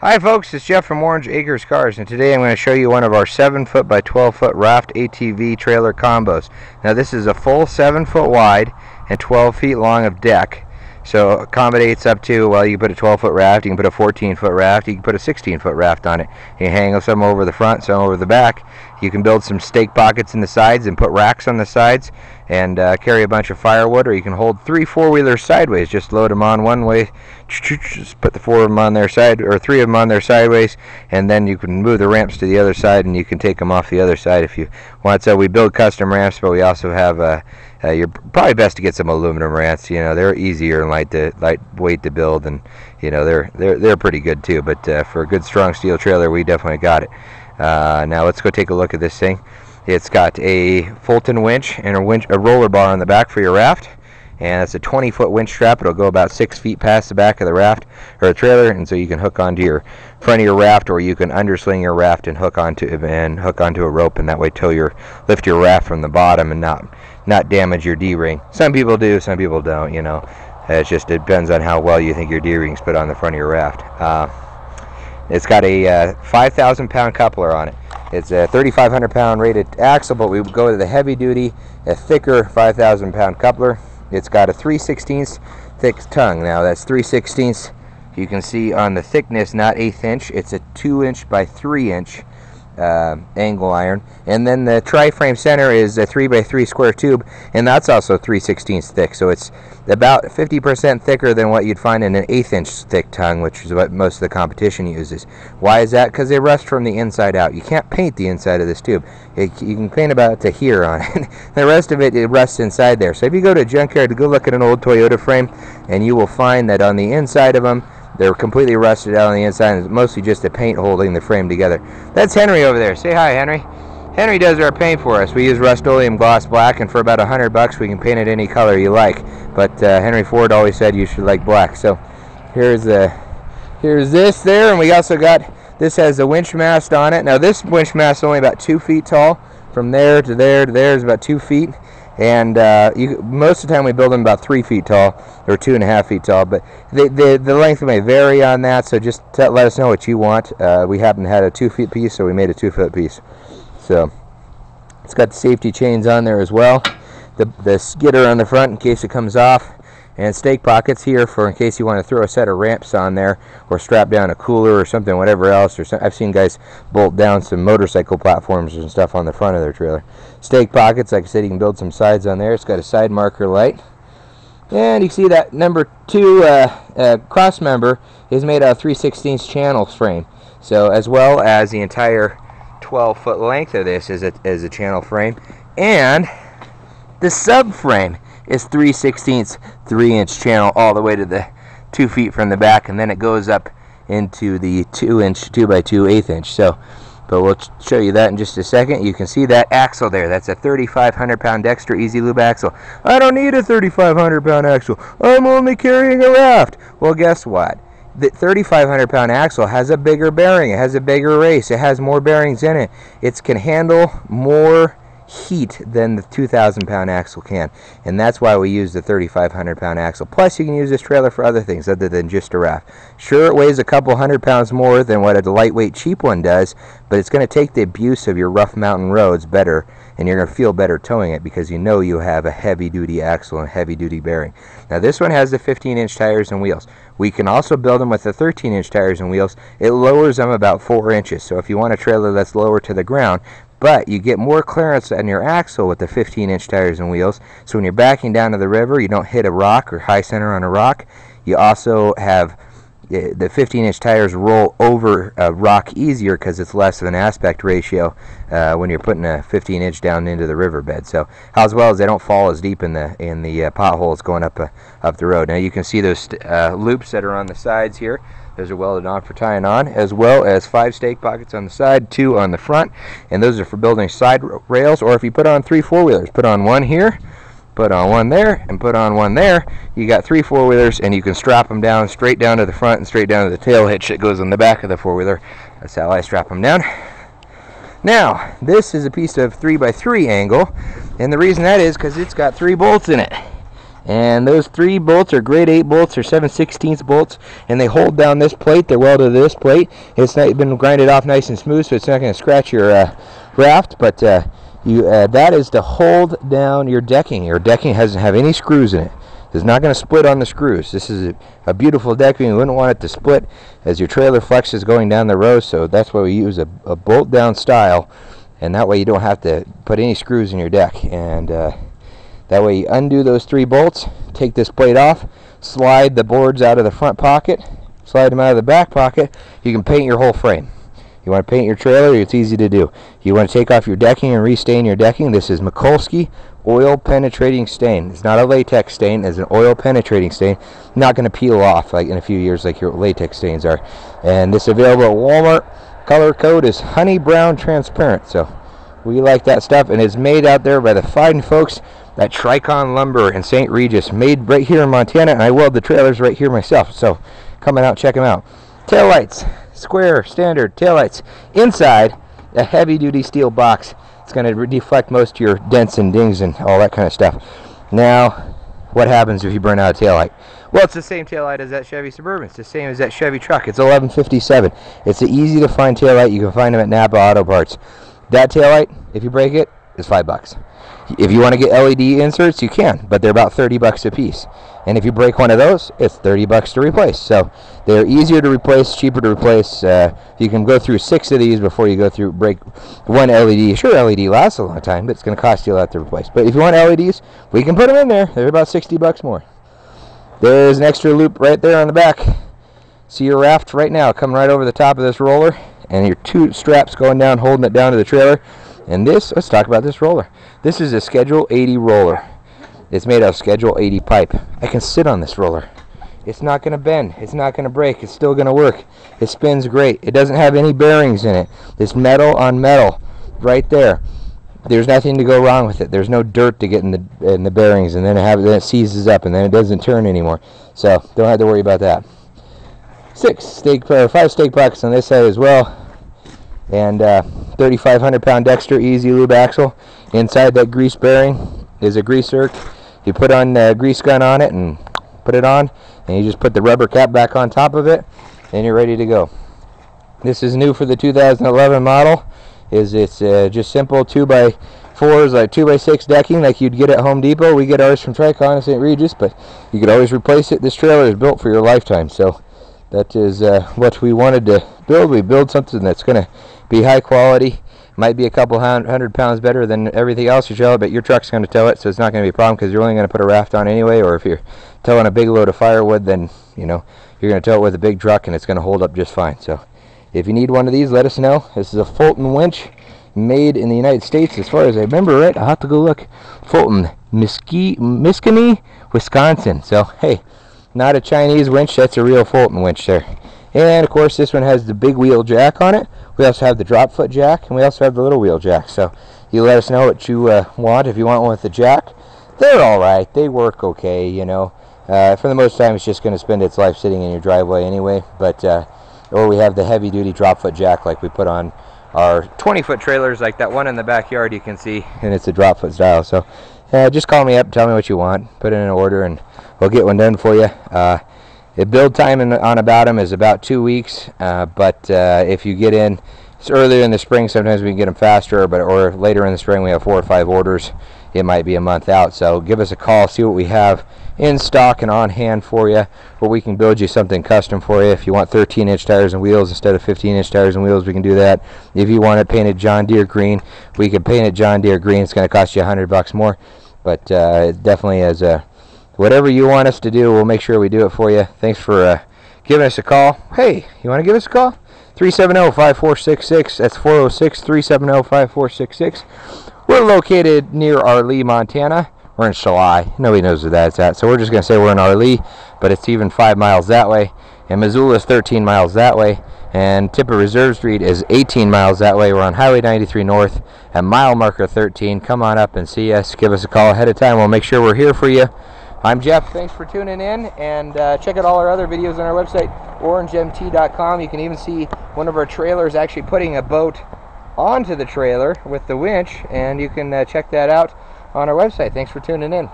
Hi folks, it's Jeff from Orange Acres Cars, and today I'm going to show you one of our 7-foot by 12-foot raft ATV trailer combos. Now this is a full 7-foot wide and 12 feet long of deck, so it accommodates up to, well, you can put a 12-foot raft, you can put a 14-foot raft, you can put a 16-foot raft on it. You can hang some over the front, some over the back. You can build some stake pockets in the sides and put racks on the sides and carry a bunch of firewood, or you can hold 3 4-wheelers sideways. Just load them on one way, just put the 4 of them on their side, or 3 of them on their sideways, and then you can move the ramps to the other side and you can take them off the other side if you want. So we build custom ramps, but we also have you're probably best to get some aluminum ramps. You know, they're easier and lightweight to build, and you know they're pretty good too. But for a good strong steel trailer, we definitely got it. Now let's go take a look at this thing. It's got a Fulton winch and a roller bar on the back for your raft, and it's a 20-foot winch strap. It'll go about 6 feet past the back of the raft or the trailer, and so you can hook onto your front of your raft, or you can undersling your raft and hook onto a rope, and that way lift your raft from the bottom and not damage your D-ring. Some people do, some people don't. You know, it just depends on how well you think your D-ring's put on the front of your raft. It's got a 5,000-pound coupler on it. It's a 3,500-pound rated axle, but we go to the heavy-duty, a thicker 5,000-pound coupler. It's got a 3/16 thick tongue. Now that's 3/16. You can see on the thickness, not 1/8 inch. It's a 2-inch by 3-inch angle iron, and then the tri-frame center is a 3x3 square tube, and that's also 3/16 thick. So it's about 50% thicker than what you'd find in an 1/8 inch thick tongue, which is what most of the competition uses. Why is that? Because they rust from the inside out. You can't paint the inside of this tube. You can paint about to here on it. The rest of it rusts inside there. So if you go to a junkyard, go look at an old Toyota frame, and you will find that on the inside of them, they're completely rusted out on the inside, and it's mostly just a paint holding the frame together. That's Henry over there. Say hi, Henry. Henry does our paint for us. We use Rust-Oleum gloss black, and for about $100 we can paint it any color you like. But Henry Ford always said you should like black. So here's this there, and we also got, this has a winch mast on it. Now this winch mast is only about 2 feet tall. From there to there to there is about 2 feet. And most of the time we build them about 3 feet tall, or 2.5 feet tall, but the length may vary on that, so just let us know what you want. We happen to have a 2-foot piece, so we made a 2-foot piece. So it's got the safety chains on there as well, the skidder on the front in case it comes off, and stake pockets here for in case you want to throw a set of ramps on there, or strap down a cooler or something, whatever else. I've seen guys bolt down some motorcycle platforms and stuff on the front of their trailer. Stake pockets, like I said, you can build some sides on there. It's got a side marker light, and you can see that number 2 cross member is made out of 3/16 channel frame. So as well as the entire 12-foot length of this is a channel frame, and the subframe is 3/16 3-inch channel all the way to the 2 feet from the back, and then it goes up into the 2-inch 2x2 1/8 inch. So, but we'll show you that in just a second. You can see that axle there. That's a 3,500-pound Dexter Easy Lube axle. I don't need a 3,500-pound axle. I'm only carrying a raft. Well, guess what? The 3,500-pound axle has a bigger bearing. It has a bigger race. It has more bearings in it. It can handle more heat than the 2,000-pound axle can, and that's why we use the 3,500-pound axle. Plus you can use this trailer for other things other than just a raft. Sure, it weighs a couple 100 pounds more than what a lightweight cheap one does, but it's going to take the abuse of your rough mountain roads better, and you're going to feel better towing it because you know you have a heavy-duty axle and heavy-duty bearing. Now this one has the 15-inch tires and wheels. We can also build them with the 13-inch tires and wheels. It lowers them about 4 inches, so if you want a trailer that's lower to the ground, but you get more clearance on your axle with the 15-inch tires and wheels, so when you're backing down to the river, you don't hit a rock or high center on a rock. You also have the 15-inch tires roll over a rock easier because it's less of an aspect ratio when you're putting a 15-inch down into the riverbed. So, as well as they don't fall as deep in the potholes going up the road. Now you can see those loops that are on the sides here. Those are welded on for tying on, as well as 5 stake pockets on the side, 2 on the front, and those are for building side rails, or if you put on 3 4-wheelers, put on one here, put on one there, and put on one there. You got 3 4-wheelers, and you can strap them down straight down to the front and straight down to the tail hitch that goes on the back of the 4-wheeler. That's how I strap them down. Now, this is a piece of 3x3 angle, and the reason that is because it's got 3 bolts in it. And those 3 bolts are grade 8 bolts or 7/16 bolts, and they hold down this plate. They're welded to this plate. It's not been grinded off nice and smooth, so it's not going to scratch your raft, but that is to hold down your decking. Your decking doesn't have any screws in it. It's not going to split on the screws. This is a beautiful decking. You wouldn't want it to split as your trailer flexes going down the road, so that's why we use a bolt down style, and that way you don't have to put any screws in your deck. And that way you undo those 3 bolts, take this plate off, slide the boards out of the front pocket, slide them out of the back pocket. You can paint your whole frame. You want to paint your trailer, it's easy to do. You want to take off your decking and restain your decking. This is Mikulski oil penetrating stain. It's not a latex stain, it's an oil penetrating stain. Not going to peel off like in a few years like your latex stains are. And this is available at Walmart. Color code is honey brown transparent. So we like that stuff, and it's made out there by the fine folks at Tricon Lumber in St. Regis, made right here in Montana, and I weld the trailers right here myself. So come out, check them out. Taillights, square, standard taillights. Inside, a heavy-duty steel box. It's going to deflect most of your dents and dings and all that kind of stuff. Now, what happens if you burn out a taillight? Well, it's the same taillight as that Chevy Suburban. It's the same as that Chevy truck. It's 1157. It's an easy-to-find taillight. You can find them at Napa Auto Parts. That taillight, if you break it, is $5. If you want to get LED inserts, you can, but they're about $30 a piece. And if you break one of those, it's $30 to replace. So they're easier to replace, cheaper to replace. You can go through 6 of these before you go through break one LED. Sure, LED lasts a long time, but it's going to cost you a lot to replace. But if you want LEDs, we can put them in there. They're about $60 more. There's an extra loop right there on the back. See your raft right now coming right over the top of this roller, and your 2 straps going down, holding it down to the trailer. And this, let's talk about this roller. This is a Schedule 80 roller. It's made of Schedule 80 pipe. I can sit on this roller. It's not going to bend. It's not going to break. It's still going to work. It spins great. It doesn't have any bearings in it. It's metal on metal right there. There's nothing to go wrong with it. There's no dirt to get in the bearings, and then it seizes up, and then it doesn't turn anymore. So don't have to worry about that. 5 stake pockets on this side as well. And 3,500-pound Dexter Easy Lube axle. Inside that grease bearing is a grease zerk. You put on the grease gun on it and put it on, and you just put the rubber cap back on top of it, and you're ready to go. This is new for the 2011 model. It's just simple 2x4s, like 2x6 decking like you'd get at Home Depot. We get ours from Tricon in St. Regis, but you could always replace it. This trailer is built for your lifetime, so that is what we wanted to build. We build something that's going to be high quality. Might be a couple 100 pounds better than everything else you trailer, but your truck's going to tow it, so it's not going to be a problem because you're only going to put a raft on anyway. Or if you're towing a big load of firewood, then you know you're going to tow it with a big truck, and it's going to hold up just fine. So if you need one of these, let us know. This is a Fulton Winch, made in the United States, as far as I remember. Right, I'll have to go look. Fulton, Miskini, Wisconsin. So hey, not a Chinese winch. That's a real Fulton winch there. And of course, this one has the big wheel jack on it. We also have the drop foot jack, and we also have the little wheel jack. So you let us know what you want. If you want one with the jack, they're all right. They work okay, you know. For the most time, it's just going to spend its life sitting in your driveway anyway. But or we have the heavy-duty drop foot jack like we put on our 20-foot trailers, like that one in the backyard you can see, and it's a drop foot style. So just call me up, tell me what you want, put in an order, and we'll get one done for you. The build time on about them is about 2 weeks, but if you get in earlier in the spring, sometimes we can get them faster, or later in the spring we have 4 or 5 orders. It might be a month out, so give us a call, see what we have in stock and on hand for you, where we can build you something custom for you. If you want 13-inch tires and wheels instead of 15-inch tires and wheels, we can do that. If you want it painted John Deere green, we can paint it John Deere green. It's going to cost you $100 more, but it definitely is whatever you want us to do, we'll make sure we do it for you. Thanks for giving us a call. Hey, you want to give us a call? 370-5466. That's 406-370-5466. We're located near Arlee, Montana. We're in Shalai. Nobody knows where that's at, so we're just going to say we're in Arlee, but it's even 5 miles that way. And Missoula is 13 miles that way. And tip of Reserve Street is 18 miles that way. We're on Highway 93 North at mile marker 13. Come on up and see us. Give us a call ahead of time. We'll make sure we're here for you. I'm Jeff. Thanks for tuning in, and check out all our other videos on our website, orangemt.com. You can even see one of our trailers actually putting a boat onto the trailer with the winch, and you can check that out on our website. Thanks for tuning in.